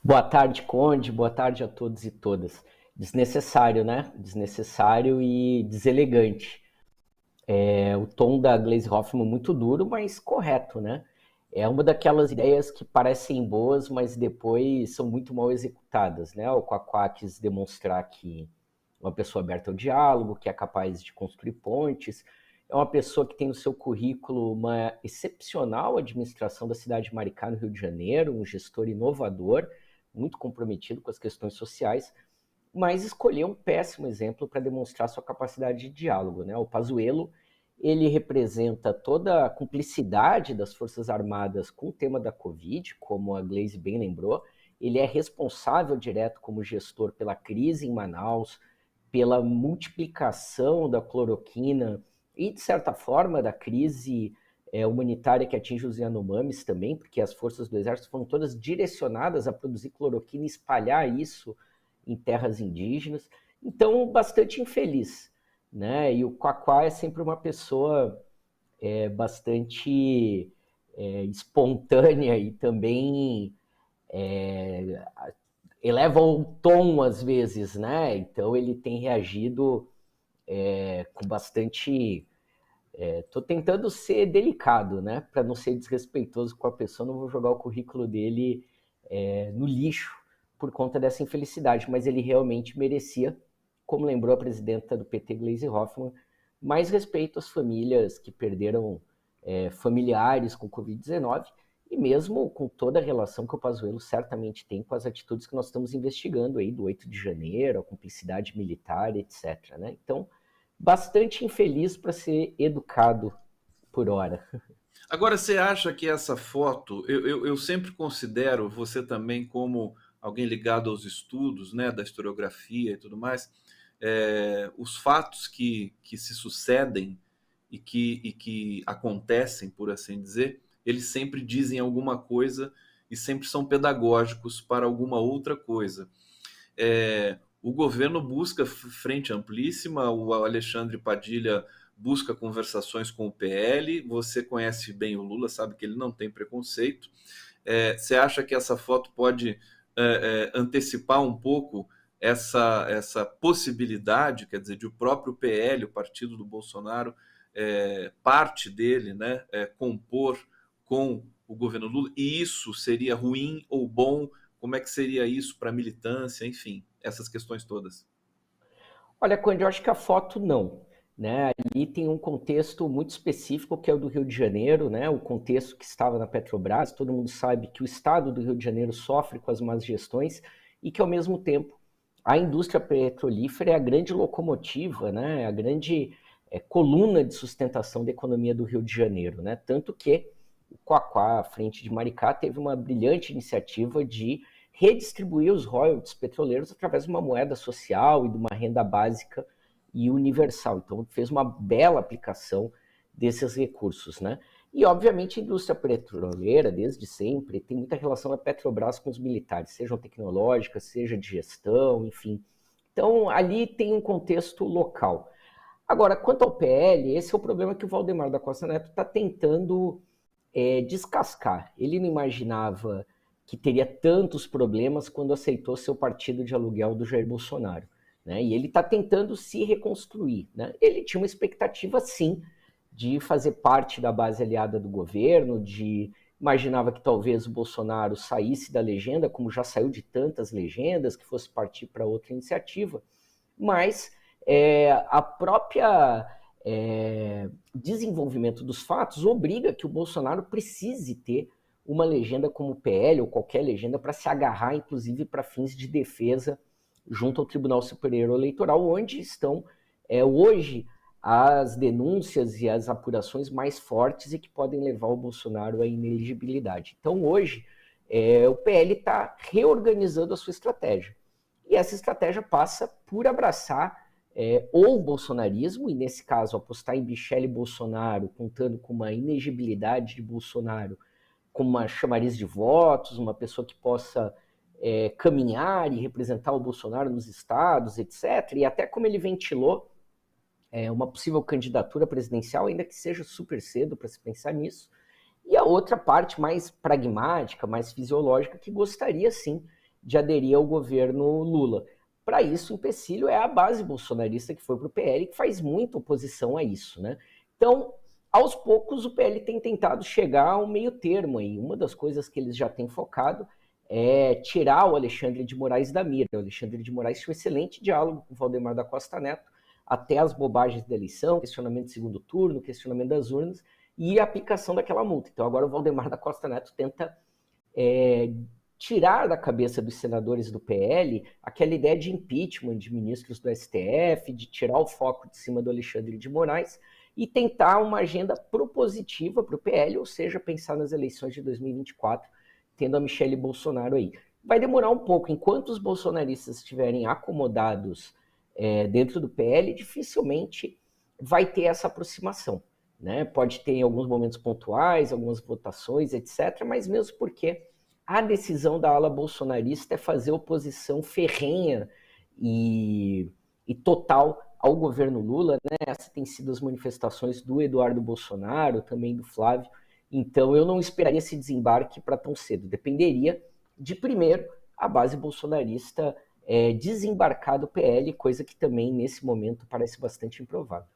Boa tarde, Conde. Boa tarde a todos e todas. Desnecessário, né? Desnecessário e deselegante. O tom da Glaze Hoffman muito duro, mas correto, né? É uma daquelas ideias que parecem boas, mas depois são muito mal executadas, né? O Quaquá quis demonstrar que é uma pessoa aberta ao diálogo, que é capaz de construir pontes, é uma pessoa que tem no seu currículo uma excepcional administração da cidade de Maricá, no Rio de Janeiro, um gestor inovador, muito comprometido com as questões sociais, mas escolheu um péssimo exemplo para demonstrar sua capacidade de diálogo, né? O Pazuello, ele representa toda a cumplicidade das Forças Armadas com o tema da Covid, como a Glaze bem lembrou. Ele é responsável direto como gestor pela crise em Manaus, pela multiplicação da cloroquina e, de certa forma, da crise humanitária que atinge os Yanomamis também, porque as forças do exército foram todas direcionadas a produzir cloroquina e espalhar isso em terras indígenas. Então, bastante infeliz, né? E o Quaquá é sempre uma pessoa bastante espontânea e também é, eleva o tom às vezes, né? Então ele tem reagido com bastante. Tô tentando ser delicado, né? Para não ser desrespeitoso com a pessoa, não vou jogar o currículo dele no lixo por conta dessa infelicidade, mas ele realmente merecia, como lembrou a presidenta do PT, Glaze Hoffmann, mais respeito às famílias que perderam familiares com Covid-19 e mesmo com toda a relação que o Pazuello certamente tem com as atitudes que nós estamos investigando aí do 8 de janeiro, a cumplicidade militar, etc. Né? Então, bastante infeliz para ser educado por hora. Agora, você acha que essa foto, eu sempre considero você também como alguém ligado aos estudos, né, da historiografia e tudo mais, os fatos que se sucedem e que acontecem, por assim dizer, eles sempre dizem alguma coisa e sempre são pedagógicos para alguma outra coisa. O governo busca frente amplíssima, o Alexandre Padilha busca conversações com o PL. Você conhece bem o Lula, sabe que ele não tem preconceito. Você acha que essa foto pode antecipar um pouco essa possibilidade, quer dizer, de o próprio PL, o partido do Bolsonaro, parte dele, né, compor com o governo Lula, e isso seria ruim ou bom? Como é que seria isso para a militância, enfim, essas questões todas? Olha, Conde, eu acho que a foto não. Né? Ali tem um contexto muito específico que é o do Rio de Janeiro, né? O contexto que estava na Petrobras. Todo mundo sabe que o estado do Rio de Janeiro sofre com as más gestões e que, ao mesmo tempo, a indústria petrolífera é a grande locomotiva, né? A grande coluna de sustentação da economia do Rio de Janeiro. Né? Tanto que o Quaquá, à frente de Maricá, teve uma brilhante iniciativa de redistribuir os royalties petroleiros através de uma moeda social e de uma renda básica e universal. Então, fez uma bela aplicação desses recursos, né? E, obviamente, a indústria petroleira, desde sempre, tem muita relação da Petrobras com os militares, sejam tecnológicas, seja de gestão, enfim. Então, ali tem um contexto local. Agora, quanto ao PL, esse é o problema que o Valdemar da Costa Neto está tentando descascar. Ele não imaginava que teria tantos problemas quando aceitou seu partido de aluguel do Jair Bolsonaro. Né? E ele está tentando se reconstruir. Né? Ele tinha uma expectativa, sim, de fazer parte da base aliada do governo, imaginava que talvez o Bolsonaro saísse da legenda, como já saiu de tantas legendas, que fosse partir para outra iniciativa, mas a própria desenvolvimento dos fatos obriga que o Bolsonaro precise ter uma legenda como o PL ou qualquer legenda para se agarrar, inclusive para fins de defesa junto ao Tribunal Superior Eleitoral, onde estão hoje as denúncias e as apurações mais fortes e que podem levar o Bolsonaro à inelegibilidade. Então, hoje, o PL está reorganizando a sua estratégia. E essa estratégia passa por abraçar ou o bolsonarismo, e nesse caso apostar em Michele Bolsonaro, contando com uma inegibilidade de Bolsonaro, como uma chamariz de votos, uma pessoa que possa caminhar e representar o Bolsonaro nos estados, etc. E até como ele ventilou uma possível candidatura presidencial, ainda que seja super cedo para se pensar nisso. E a outra parte mais pragmática, mais fisiológica, que gostaria sim de aderir ao governo Lula. Para isso, o empecilho é a base bolsonarista que foi para o PL, que faz muita oposição a isso, né? Então, aos poucos, o PL tem tentado chegar a um meio termo aí. Uma das coisas que eles já têm focado é tirar o Alexandre de Moraes da mira. O Alexandre de Moraes tinha um excelente diálogo com o Valdemar da Costa Neto, até as bobagens da eleição, questionamento do segundo turno, questionamento das urnas e a aplicação daquela multa. Então agora o Valdemar da Costa Neto tenta tirar da cabeça dos senadores do PL aquela ideia de impeachment de ministros do STF, de tirar o foco de cima do Alexandre de Moraes e tentar uma agenda propositiva para o PL, ou seja, pensar nas eleições de 2024, tendo a Michelle Bolsonaro aí. Vai demorar um pouco, enquanto os bolsonaristas estiverem acomodados dentro do PL, dificilmente vai ter essa aproximação. Né? Pode ter em alguns momentos pontuais, algumas votações, etc., mas mesmo porque a decisão da ala bolsonarista é fazer oposição ferrenha e total ao governo Lula, né? Essas têm sido as manifestações do Eduardo Bolsonaro, também do Flávio. Então eu não esperaria esse desembarque para tão cedo. Dependeria de, primeiro, a base bolsonarista desembarcar do PL, coisa que também, nesse momento, parece bastante improvável.